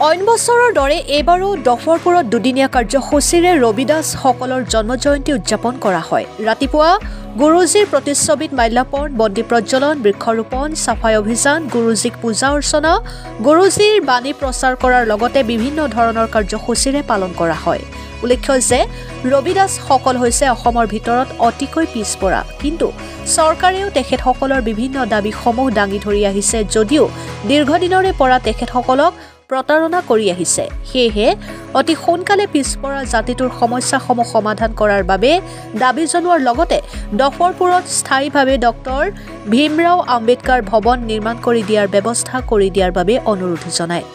অইন বছৰৰ দৰে এইবাৰো দফৰপুৰত দুদিনীয়া কাৰ্যসূচীৰে ৰবিদাসসকলৰ জন্ম জয়ন্তী উদযাপন কৰা হয়। ৰাতিপুৱা গুৰুজীৰ প্ৰতিচ্ছবিত মাল্যাৰ্পণ, বন্তি প্ৰজ্বলন, বৃক্ষৰোপণ, চাফাই অভিযান, গুৰুজীক পূজা অৰ্চনা, গুৰুজীৰ বাণী প্ৰচাৰ কৰাৰ লগতে বিভিন্ন ধৰণৰ কাৰ্যসূচীৰে পালন কৰা হয়। উল্লেখ্য যে ৰবিদাসসকল হৈছে অসমৰ ভিতৰত অতিকৈ পিছপৰা, কিন্তু চৰকাৰেও তেখেতসকলৰ বিভিন্ন দাবীসমূহ দাঙি ধৰি আহিছে যদিও দীৰ্ঘদিনৰে পৰা তেখেতসকলক প্ৰতাৰণা কৰি আহিছে। সেয়েহে অতি সোনকালে পিছপৰা জাতিটোৰ সমস্যাসমূহ সমাধান কৰাৰ বাবে দাবী জনোৱাৰ লগতে দফৰপুৰত স্থায়ীভাৱে ডক্টৰ ভীমৰাও আম্বেদকাৰ ভৱন নিৰ্মাণ কৰি দিয়াৰ ব্যৱস্থা কৰি দিয়াৰ বাবে অনুৰোধ জনায়।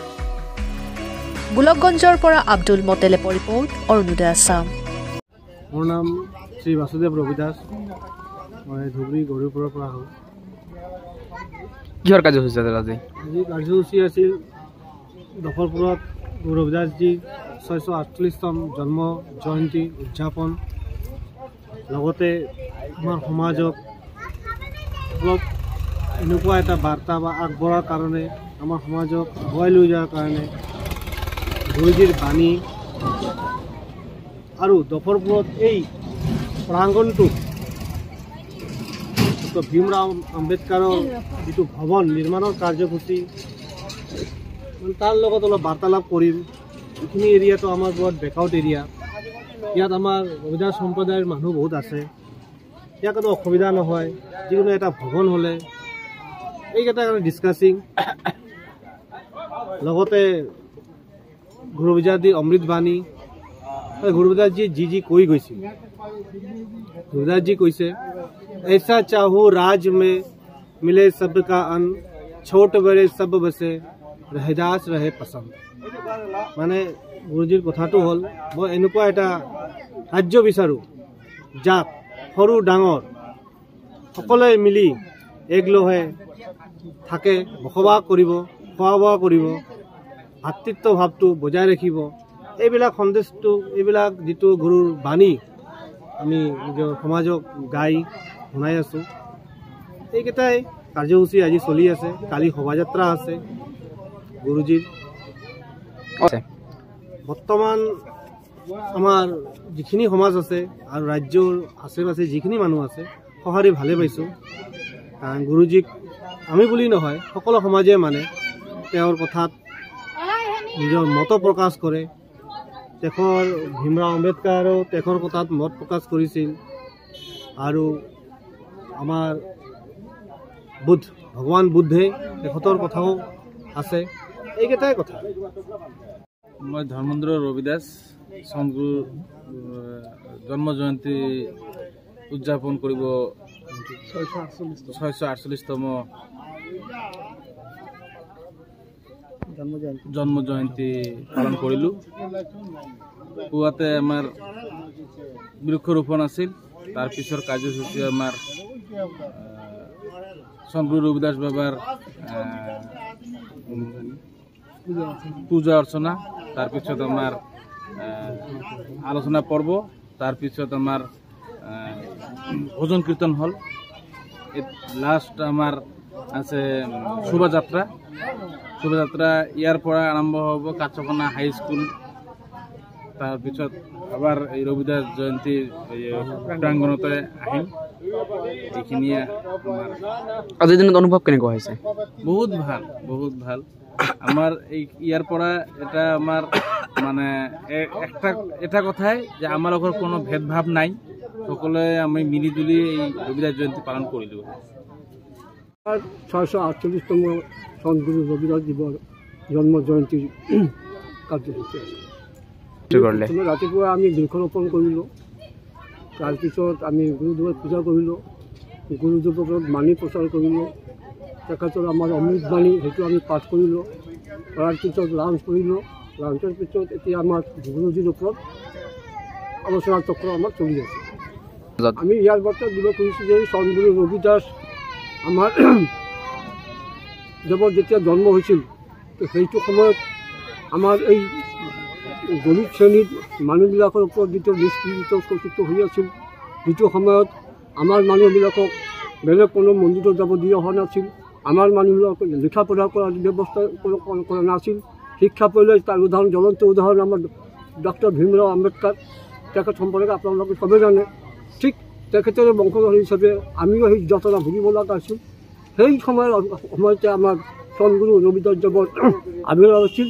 গোলকগঞ্জৰ পৰা আব্দুল মতেলে ৰিপৰ্ট, অৰুণোদয় আছাম। মোৰ নাম শ্ৰী বাসুদেৱ ৰবিদাস, মই ধুবুৰী গৰুপুৰৰ পৰা আহোঁ। কিহৰ কাৰ্যসূচী আছিল আজি? আজি কাৰ্যসূচী আছিল দফৰপুৰত গুৰু ৰবিদাসজীৰ 648তম জন্ম জয়ন্তী উদযাপন, লগতে আমাৰ সমাজক অলপ এনেকুৱা এটা বাৰ্তা বা আগবঢ়াৰ কাৰণে, আমাৰ সমাজক আগুৱাই লৈ যোৱাৰ কাৰণে গুৰুজীৰ বাণী আৰু দফৰপুৰত এই প্ৰাংগণটো ডক্টৰ ভীমৰাও আম্বেদকাৰৰ যিটো ভৱন নিৰ্মাণৰ কাৰ্যসূচী, তাৰ লগত অলপ বাৰ্তালাপ কৰিম। এইখিনি এৰিয়াটো আমাৰ বহুত বেকআউট এৰিয়া, ইয়াত আমাৰ ৰবিদাস সম্প্ৰদায়ৰ মানুহ বহুত আছে, ইয়াত কোনো অসুবিধা নহয়। যিকোনো এটা ভৱন হ'লে এইকেইটা কাৰণে ডিছকাছিং, লগতে গুৰু ৰবিদাসজীৰ অমৃতবাণী, গুৰু ৰবিদাসজী যি কৈ গৈছিল। ৰবিদাসজী কৈছে, ऐसा चाहो राज में मिले सबका अन, छोट बड़े सब बसे ৰহিদাস ৰহে পচন্দ। মানে গুৰুজীৰ কথাটো হ'ল, মই এনেকুৱা এটা ৰাজ্য বিচাৰোঁ যাত সৰু ডাঙৰ সকলোৱে মিলি একলহে থাকে, বসবাস কৰিব, খোৱা বোৱা কৰিব, ভাতৃত্ব ভাৱটো বজাই ৰাখিব। এইবিলাক সন্দেশটো, এইবিলাক যিটো গুৰুৰ বাণী আমি নিজৰ সমাজক গাই শুনাই আছোঁ। এইকেইটাই কাৰ্যসূচী আজি চলি আছে। কালি শোভাযাত্ৰা আছে গুৰুজীৰ। বৰ্তমান আমাৰ যিখিনি সমাজ আছে আৰু ৰাজ্যৰ আশে পাশে যিখিনি মানুহ আছে, সঁহাৰি ভালে পাইছোঁ। কাৰণ গুৰুজীক আমি বুলি নহয়, সকলো সমাজে মানে তেওঁৰ কথাত নিজৰ মত প্ৰকাশ কৰে। তেখেতৰ ভীমৰাও আম্বেদকাৰেও তেখেতৰ কথাত মত প্ৰকাশ কৰিছিল। আৰু আমাৰ ভগৱান বুদ্ধে তেখেতৰ কথাও আছে। এইকেইটাই কথা। মই ধৰ্মেন্দ্ৰ ৰবিদাস, চনগুৰু জন্ম জয়ন্তী উদযাপন কৰিব 648তম জন্ম জয়ন্তী পালন কৰিলোঁ। পুৱাতে আমাৰ বৃক্ষৰোপণ আছিল, তাৰ পিছৰ কাৰ্যসূচী আমাৰ চনগুৰু ৰবিদাস বাবাৰ পূজা অৰ্চনা, তাৰপিছত আমাৰ আলোচনা পৰ্ব, তাৰপিছত আমাৰ ভজন কীৰ্তন হ'ল। লাষ্ট আমাৰ আছে শোভাযাত্ৰা। শোভাযাত্ৰা ইয়াৰ পৰা আৰম্ভ হ'ব কাছকনা হাইস্কুল, তাৰপিছত আবাৰ এই ৰবিদাস জয়ন্তী প্ৰাঙ্গণতে আহিম। এইখিনিয়ে আজিৰ দিনত অনুভৱ কেনেকুৱা হৈছে? বহুত ভাল, বহুত ভাল। আমাৰ এই ইয়াৰ পৰা এটা আমার মানে এটা কথাই যে আমার কোনো ভেদভাব নাই, সকলে আমি মিলিজুলি এই রবিদাস জয়ন্তী পালন কৰিলোঁ। 648তম সদগুৰু ৰবিদাস জীবৰ জন্ম জয়ন্তী কাৰ্যসূচী আছে। ৰাতিপুৱা আমি বৃক্ষৰোপণ কৰিলোঁ, তাৰপিছত আমি গুৰুদেৱৰ পূজা কৰিলোঁ, গুৰুদেৱৰ বাণী প্ৰচাৰ কৰিলোঁ, তেখেতৰ আমাৰ অমৃতবাণী সেইটো আমি পাঠ কৰিলোঁ। কৰাৰ পিছত লাঞ্চ কৰিলোঁ, লাঞ্চৰ পিছত এতিয়া আমাৰ গুৰুজীৰ ওপৰত আলোচনা চক্ৰ আমাৰ চলি আছে। আমি ইয়াৰ বাৰ্তা দিব খুজিছোঁ যে সদগুৰু ৰবিদাস আমাৰ দেৱৰ যেতিয়া জন্ম হৈছিল, সেইটো সময়ত আমাৰ এই দলিত শ্ৰেণীৰ মানুহবিলাকৰ ওপৰত যিটো নিষ্পীড়িত শোষিত হৈ আছিল, যিটো সময়ত আমাৰ মানুহবিলাকক বেলেগ কোনো মন্দিৰত যাব দিয়া হোৱা নাছিল, আমাৰ মানুহবিলাকক লিখা পঢ়া কৰাৰ ব্যৱস্থা কৰা নাছিল, শিক্ষা পড়লে তার উদাহরণ জ্বলন্ত উদাহরণ আমার ডক্টর ভীমরাও আম্বেদকর, তেখেত সম্পর্কে আপোনালোকে সবে জানে। ঠিক তেখেতের বংশধর হিসাবে আমিও সেই যতটা ভুগিব লগা আছোঁ। সেই সময়তে আমাৰ চনগুৰু ৰবিদাস দেৱৰ আবিৰ্ভাৱ হৈছিল।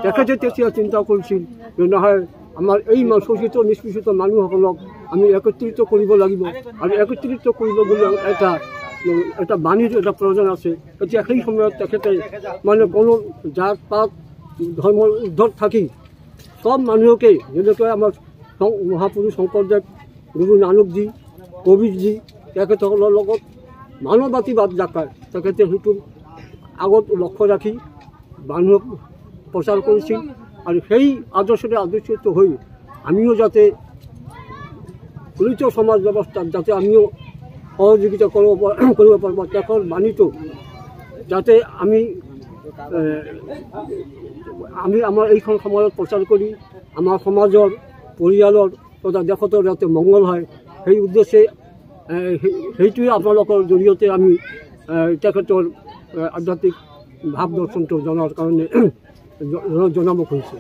তেখেতে তেতিয়া চিন্তা কৰিছিল যে নহয় আমাৰ এই শোষিত নিষ্পেষিত মানুহসকলক আমি একত্ৰিত কৰিব লাগিব, আৰু একত্ৰিত কৰিব গ'লে এটা বাণীৰ এটা প্ৰয়োজন আছে। এতিয়া সেই সময়ত তেখেতে মানে কোনো জাত পাত ধৰ্মৰ ঊৰ্ধত থাকি সব মানুহকে, যেনেকৈ আমাৰ মহাপুৰুষ শংকৰদেৱ, গুৰু নানকজী, কবিৰজী, তেখেতসকলৰ লগত মানৱবাদীবাদ যাকায় তেখেতে সেইটো আগত লক্ষ্য ৰাখি মানুহক প্ৰচাৰ কৰিছিল। আৰু সেই আদৰ্শৰে আদৰ্শিত হৈ আমিও যাতে দলিত সমাজ ব্যৱস্থাত যাতে আমিও সহযোগিতা কৰিব পাৰোঁ, তেখেতৰ বাণীটো যাতে আমি আমাৰ এইখন সমাজত প্ৰচাৰ কৰি আমাৰ সমাজৰ, পৰিয়ালৰ তথা দেশৰ যাতে মংগল হয়, সেই উদ্দেশ্যে সেইটোৱে আপোনালোকৰ জৰিয়তে আমি তেখেতৰ আধ্যাত্মিক ভাৱ দৰ্শনটো জনাৰ কাৰণে জনাব খুজিছোঁ।